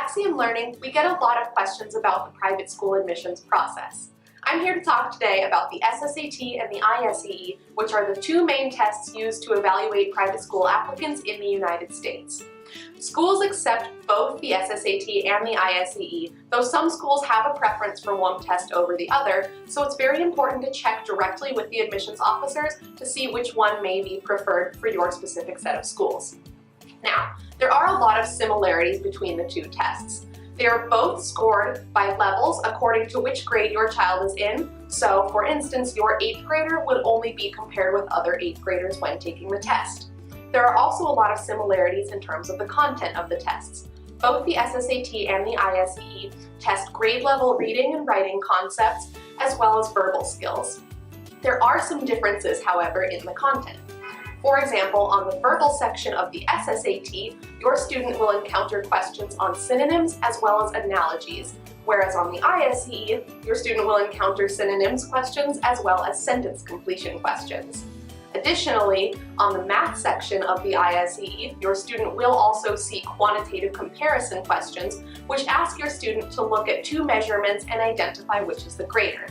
Axiom Learning, we get a lot of questions about the private school admissions process. I'm here to talk today about the SSAT and the ISEE, which are the two main tests used to evaluate private school applicants in the United States. Schools accept both the SSAT and the ISEE, though some schools have a preference for one test over the other, so it's very important to check directly with the admissions officers to see which one may be preferred for your specific set of schools. Now, there are a lot of similarities between the two tests. They are both scored by levels according to which grade your child is in. So, for instance, your 8th grader would only be compared with other 8th graders when taking the test. There are also a lot of similarities in terms of the content of the tests. Both the SSAT and the ISEE test grade-level reading and writing concepts as well as verbal skills. There are some differences, however, in the content. For example, on the verbal section of the SSAT, your student will encounter questions on synonyms as well as analogies, whereas on the ISEE, your student will encounter synonyms questions as well as sentence completion questions. Additionally, on the math section of the ISEE, your student will also see quantitative comparison questions, which ask your student to look at two measurements and identify which is the greater.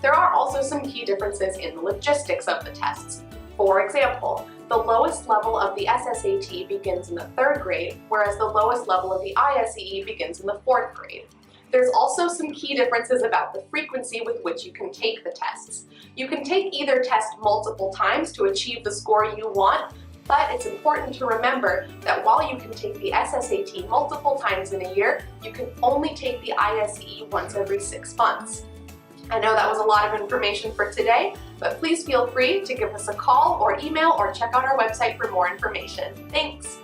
There are also some key differences in the logistics of the tests. For example, the lowest level of the SSAT begins in the 3rd grade, whereas the lowest level of the ISEE begins in the 4th grade. There's also some key differences about the frequency with which you can take the tests. You can take either test multiple times to achieve the score you want, but it's important to remember that while you can take the SSAT multiple times in a year, you can only take the ISEE once every 6 months. I know that was a lot of information for today, but please feel free to give us a call or email or check out our website for more information. Thanks!